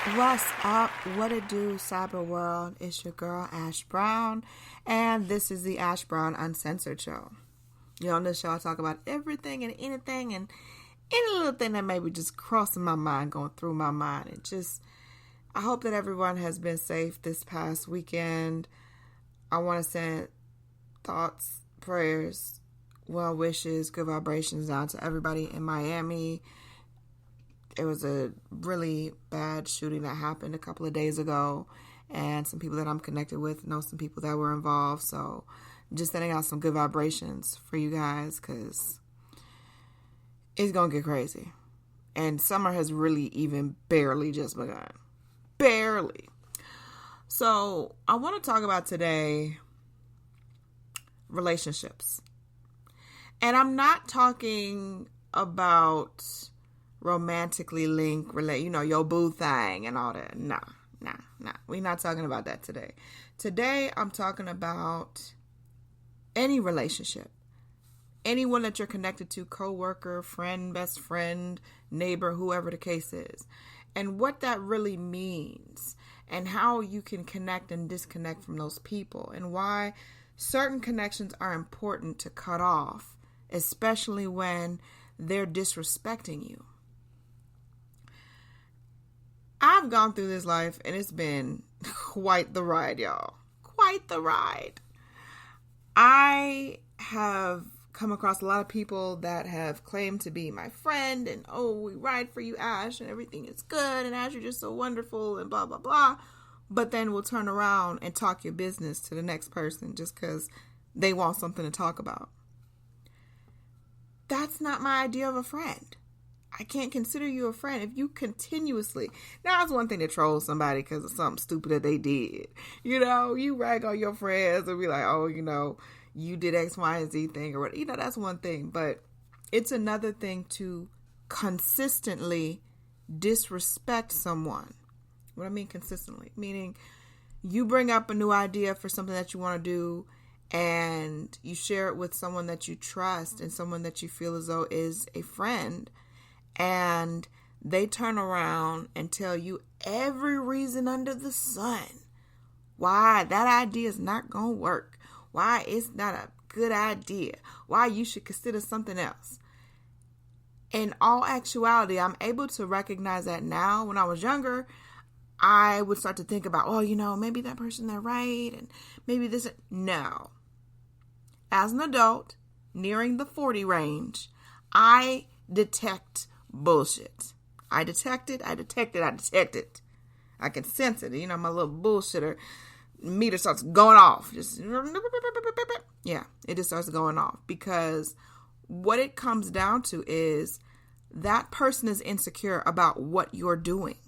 What's up? What it do, cyber world? It's your girl, Ash Brown, and this is the Ash Brown Uncensored Show. On this show, I talk about everything and anything and any little thing that may be just crossing my mind, going through my mind. I hope that everyone has been safe this past weekend. I want to send thoughts, prayers, well wishes, good vibrations out to everybody in Miami. It was a really bad shooting that happened a couple of days ago, and some people that I'm connected with know some people that were involved. So just sending out some good vibrations for you guys, because it's going to get crazy. And summer has really even barely just begun. Barely. So I want to talk about today relationships. And I'm not talking about romantically linked, your boo thing and all that. Nah. We're not talking about that today. Today, I'm talking about any relationship. Anyone that you're connected to, coworker, friend, best friend, neighbor, whoever the case is. And what that really means. And how you can connect and disconnect from those people. And why certain connections are important to cut off. Especially when they're disrespecting you. I've gone through this life and it's been quite the ride, y'all. Quite the ride. I have come across a lot of people that have claimed to be my friend and, we ride for you, Ash, and everything is good, and Ash, you're just so wonderful, and blah, blah, blah. But then we'll turn around and talk your business to the next person just because they want something to talk about. That's not my idea of a friend. I can't consider you a friend if you continuously... Now, it's one thing to troll somebody because of something stupid that they did. You rag on your friends and be like, you did X, Y, and Z thing. Or that's one thing. But it's another thing to consistently disrespect someone. What I mean consistently? Meaning you bring up a new idea for something that you want to do and you share it with someone that you trust and someone that you feel as though is a friend. And they turn around and tell you every reason under the sun why that idea is not going to work, why it's not a good idea, why you should consider something else. In all actuality, I'm able to recognize that now. When I was younger, I would start to think about, maybe that person, they're right, and maybe this. No. As an adult, nearing the 40 range, I detect bullshit. I detect it. I can sense it. My little bullshitter meter starts going off. It just starts going off. Because what it comes down to is that person is insecure about what you're doing.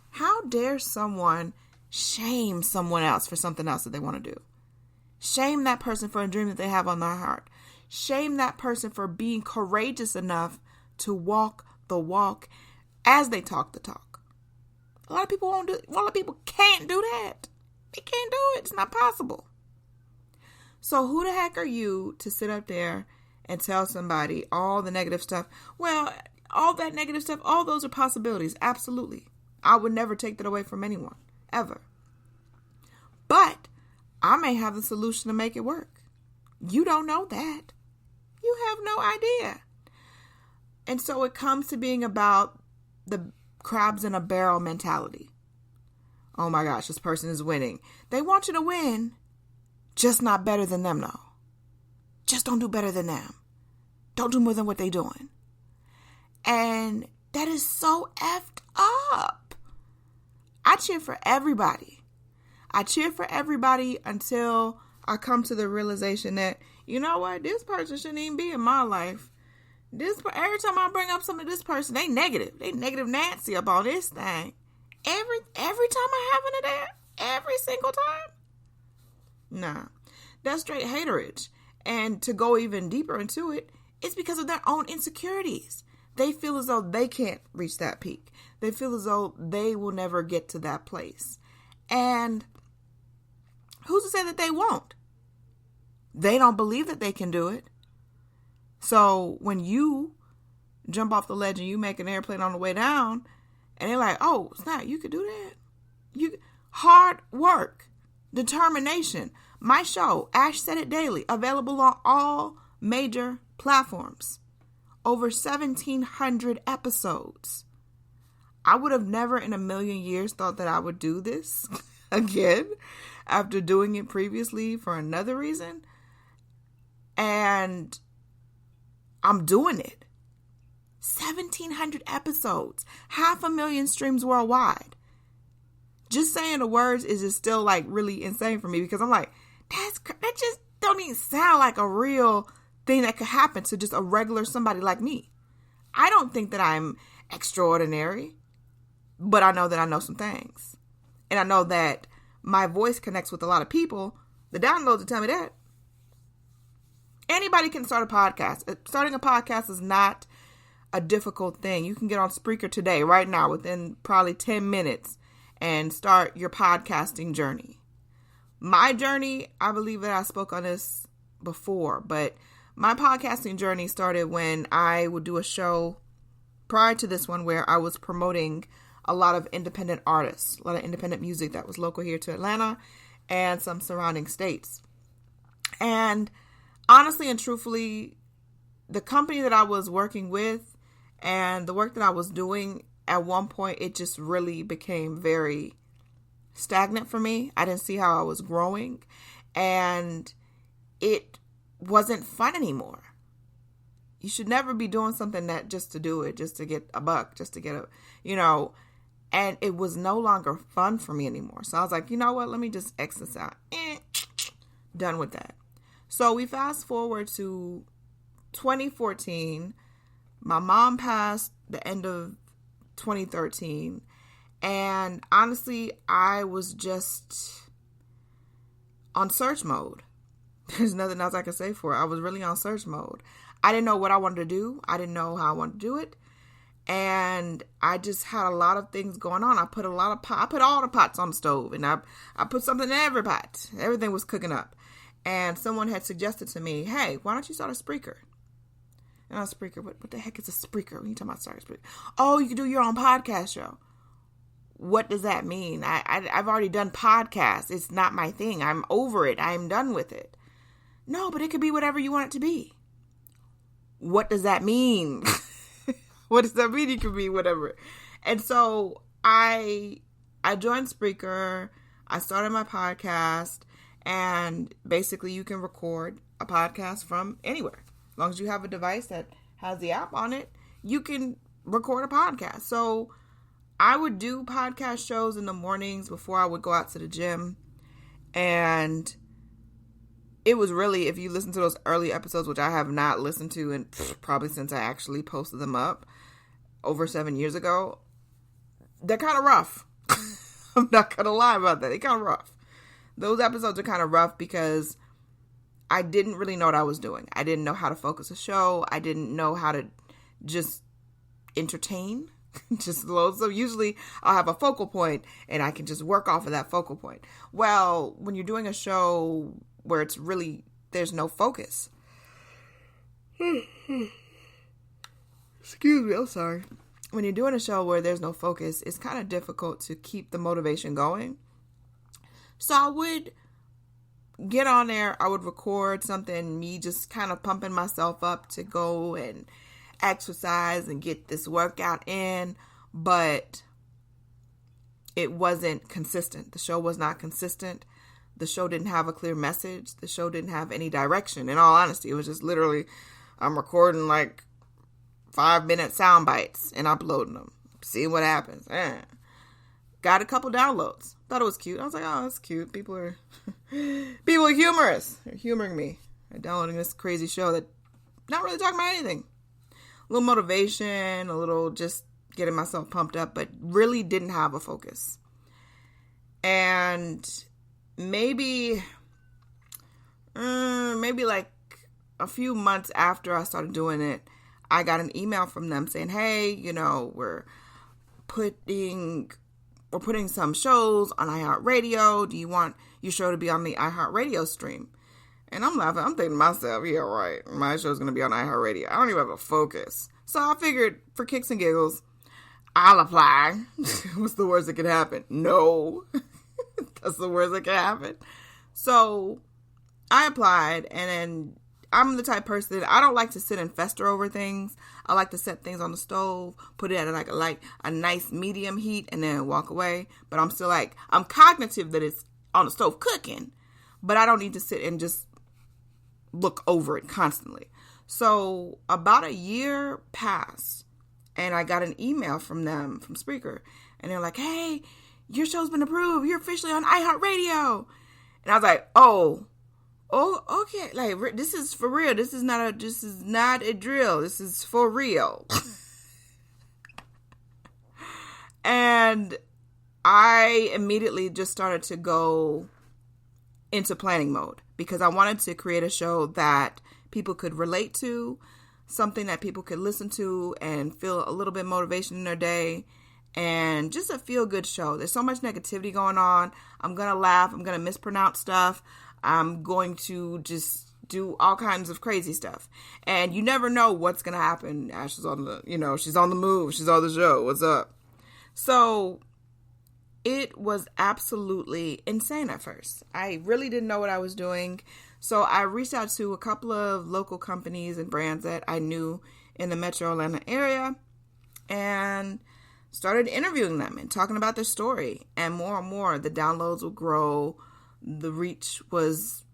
How dare someone shame someone else for something else that they want to do? Shame that person for a dream that they have on their heart. Shame that person for being courageous enough to walk the walk as they talk the talk. A lot of people won't do it. A lot of people can't do that. They can't do it. It's not possible. So who the heck are you to sit up there and tell somebody all the negative stuff? Well, all that negative stuff, all those are possibilities. Absolutely. I would never take that away from anyone. Ever. But I may have the solution to make it work. You don't know that. You have no idea. And so it comes to being about the crabs in a barrel mentality. Oh my gosh, this person is winning. They want you to win, just not better than them, though. Just don't do better than them. Don't do more than what they're doing. And that is so effed up. I cheer for everybody. I cheer for everybody until I come to the realization that, this person shouldn't even be in my life. Every time I bring up something to this person, they negative. They negative Nancy up on this thing. Every time I have it there, every single time. Nah, that's straight haterage. And to go even deeper into it, it's because of their own insecurities. They feel as though they can't reach that peak. They feel as though they will never get to that place. And who's to say that they won't? They don't believe that they can do it. So when you jump off the ledge and you make an airplane on the way down, And they're like, oh, snap, you could do that. Hard work, determination. My show, Ash Said It Daily, available on all major platforms. Over 1,700 episodes. I would have never in a million years thought that I would do this again after doing it previously for another reason. And I'm doing it. 1,700 episodes. 500,000 streams worldwide. Just saying the words is just still like really insane for me because I'm like, that just don't even sound like a real thing that could happen to just a regular somebody like me. I don't think that I'm extraordinary, but I know that I know some things. And I know that my voice connects with a lot of people. The downloads will tell me that. Anybody can start a podcast. Starting a podcast is not a difficult thing. You can get on Spreaker today, right now, within probably 10 minutes and start your podcasting journey. My journey, I believe that I spoke on this before, but my podcasting journey started when I would do a show prior to this one where I was promoting a lot of independent artists, a lot of independent music that was local here to Atlanta and some surrounding states. And honestly and truthfully, the company that I was working with and the work that I was doing, at one point, it just really became very stagnant for me. I didn't see how I was growing, and it wasn't fun anymore. You should never be doing something that just to do it, just to get a buck, just to get and it was no longer fun for me anymore. So I was like, you know what? Let me just X this out. Done with that. So we fast forward to 2014. My mom passed the end of 2013. And honestly, I was just on search mode. There's nothing else I can say for it. I was really on search mode. I didn't know what I wanted to do. I didn't know how I wanted to do it. And I just had a lot of things going on. I put all the pots on the stove, and I put something in every pot. Everything was cooking up. And someone had suggested to me, hey, why don't you start a Spreaker? And I was Spreaker. What the heck is a Spreaker? When you talking about starting a Spreaker? Oh, you can do your own podcast show. What does that mean? I've already done podcasts. It's not my thing. I'm over it. I'm done with it. No, but it could be whatever you want it to be. What does that mean? What does that mean? You can be whatever. And so I joined Spreaker. I started my podcast. And basically you can record a podcast from anywhere. As long as you have a device that has the app on it, you can record a podcast. So I would do podcast shows in the mornings before I would go out to the gym. And it was really, if you listen to those early episodes, which I have not listened to and probably since I actually posted them up over 7 years ago, they're kind of rough. I'm not going to lie about that. They're kind of rough. Those episodes are kind of rough because I didn't really know what I was doing. I didn't know how to focus a show. I didn't know how to just entertain. So usually I'll have a focal point and I can just work off of that focal point. Well, when you're doing a show where it's really, there's no focus. Excuse me, I'm sorry. When you're doing a show where there's no focus, it's kind of difficult to keep the motivation going. So I would get on there, I would record something, me just kind of pumping myself up to go and exercise and get this workout in, but it wasn't consistent. The show was not consistent. The show didn't have a clear message. The show didn't have any direction. In all honesty, it was just literally, I'm recording like 5-minute sound bites and uploading them. See what happens. Got a couple downloads. Thought it was cute. I was like, oh, that's cute. People are humorous. They're humoring me. They're downloading this crazy show that not really talking about anything. A little motivation, a little just getting myself pumped up, but really didn't have a focus. And maybe like a few months after I started doing it, I got an email from them saying, hey, we're putting some shows on iHeartRadio. Do you want your show to be on the iHeartRadio stream? And I'm laughing. I'm thinking to myself, yeah, right. My show's going to be on iHeartRadio. I don't even have a focus. So I figured for kicks and giggles, I'll apply. What's the worst that could happen? No. That's the worst that could happen. So I applied, and then I'm the type of person, I don't like to sit and fester over things. I like to set things on the stove, put it at like a nice medium heat, and then walk away. But I'm still like, I'm cognitive that it's on the stove cooking, but I don't need to sit and just look over it constantly. So about a year passed, and I got an email from them, from Spreaker, and they're like, hey, your show's been approved. You're officially on iHeartRadio. And I was like, oh, okay. Like, this is for real. This is not a drill. This is for real. And I immediately just started to go into planning mode because I wanted to create a show that people could relate to, something that people could listen to and feel a little bit of motivation in their day, and just a feel-good show. There's so much negativity going on. I'm going to laugh. I'm going to mispronounce stuff. I'm going to just do all kinds of crazy stuff. And you never know what's going to happen. Ash is on she's on the move. She's on the show. What's up? So it was absolutely insane at first. I really didn't know what I was doing. So I reached out to a couple of local companies and brands that I knew in the Metro Atlanta area and started interviewing them and talking about their story. And more, the downloads would grow. The reach was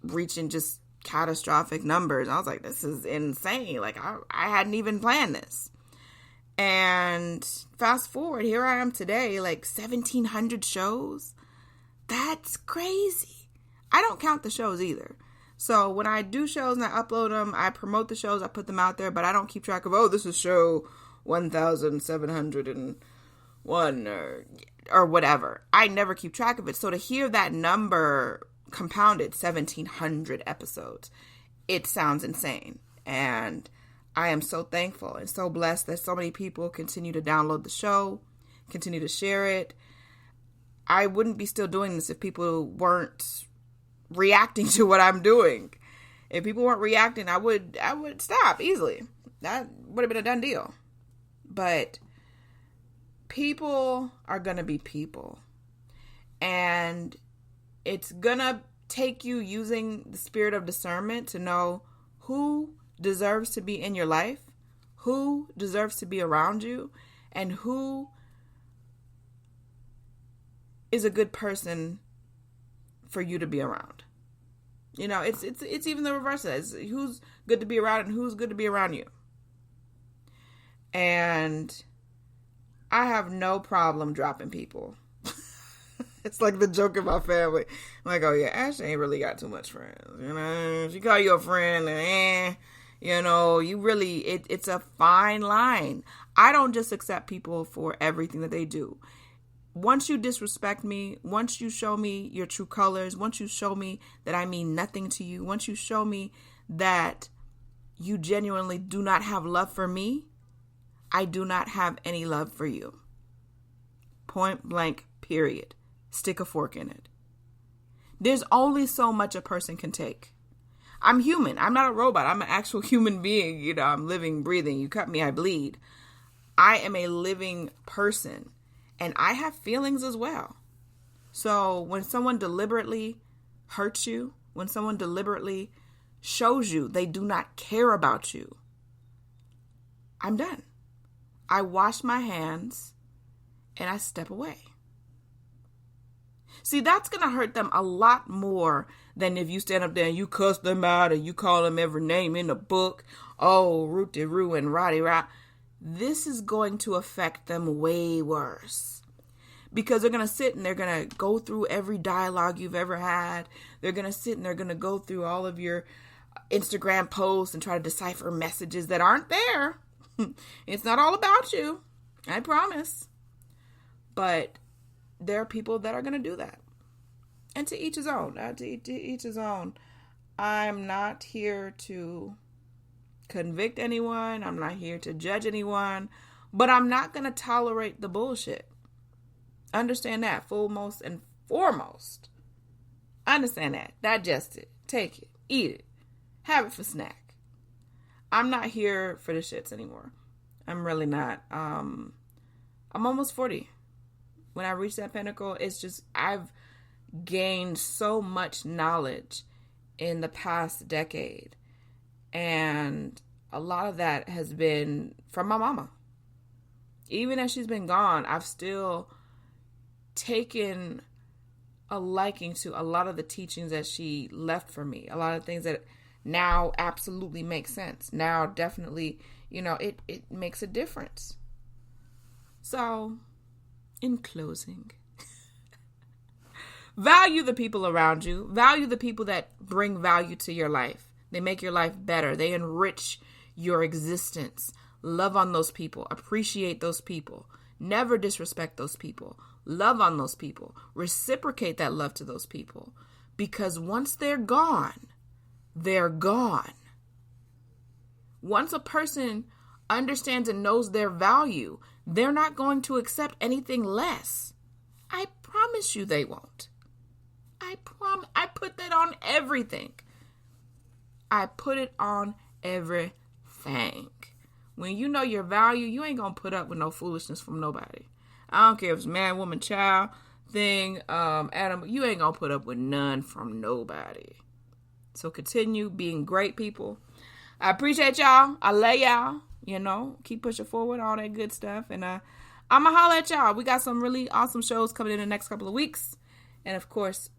reaching just catastrophic numbers. I was like, this is insane. Like, I hadn't even planned this. And fast forward, here I am today, like 1,700 shows. That's crazy. I don't count the shows either. So when I do shows and I upload them, I promote the shows, I put them out there, but I don't keep track of, this is show 1,701 or whatever. I never keep track of it. So to hear that number compounded, 1,700 episodes, it sounds insane. And I am so thankful and so blessed that so many people continue to download the show, continue to share it. I wouldn't be still doing this if people weren't reacting to what I'm doing. If people weren't reacting, I would stop easily. That would have been a done deal. But people are going to be people. And it's going to take you using the spirit of discernment to know who deserves to be in your life, who deserves to be around you, and who is a good person for you to be around. It's even the reverse of that. It's who's good to be around and who's good to be around you. And I have no problem dropping people. It's like the joke in my family. I'm like, oh yeah, Ashley ain't really got too much friends. She call you a friend and you really, it's a fine line. I don't just accept people for everything that they do. Once you disrespect me, once you show me your true colors, once you show me that I mean nothing to you, once you show me that you genuinely do not have love for me, I do not have any love for you. Point blank, period. Stick a fork in it. There's only so much a person can take. I'm human. I'm not a robot. I'm an actual human being. I'm living, breathing. You cut me, I bleed. I am a living person. And I have feelings as well. So when someone deliberately hurts you, when someone deliberately shows you they do not care about you, I'm done. I wash my hands and I step away. See, that's going to hurt them a lot more than if you stand up there and you cuss them out and you call them every name in the book. Oh, root-de-roo and roddy-rot. This is going to affect them way worse. Because they're going to sit and they're going to go through every dialogue you've ever had. They're going to sit and they're going to go through all of your Instagram posts and try to decipher messages that aren't there. It's not all about you. I promise. But there are people that are going to do that. And to each his own. To each his own. I'm not here to convict anyone. I'm not here to judge anyone. But I'm not going to tolerate the bullshit. Understand that, foremost and foremost. Understand that. Digest it. Take it. Eat it. Have it for snack. I'm not here for the shits anymore. I'm really not. I'm almost 40. When I reach that pinnacle, it's just, I've gained so much knowledge in the past decade. And a lot of that has been from my mama. Even as she's been gone, I've still taken a liking to a lot of the teachings that she left for me. A lot of things that now absolutely make sense. Now definitely, it makes a difference. So, in closing, value the people around you. Value the people that bring value to your life. They make your life better. They enrich your existence. Love on those people. Appreciate those people. Never disrespect those people. Love on those people. Reciprocate that love to those people. Because once they're gone, they're gone. Once a person understands and knows their value, they're not going to accept anything less. I promise you they won't. I put that on everything. I put it on everything. When you know your value, you ain't going to put up with no foolishness from nobody. I don't care if it's man, woman, child, thing, animal. You ain't going to put up with none from nobody. So continue being great people. I appreciate y'all. I love y'all. Keep pushing forward, all that good stuff. And I'm going to holler at y'all. We got some really awesome shows coming in the next couple of weeks. And of course,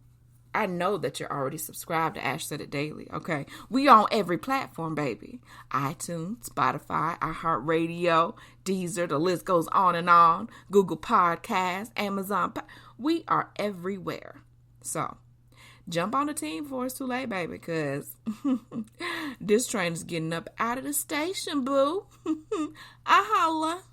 I know that you're already subscribed to Ash Said It Daily, okay? We on every platform, baby. iTunes, Spotify, iHeartRadio, Deezer, the list goes on and on. Google Podcasts, Amazon. We are everywhere. So, jump on the team before it's too late, baby, because this train is getting up out of the station, boo. I holla.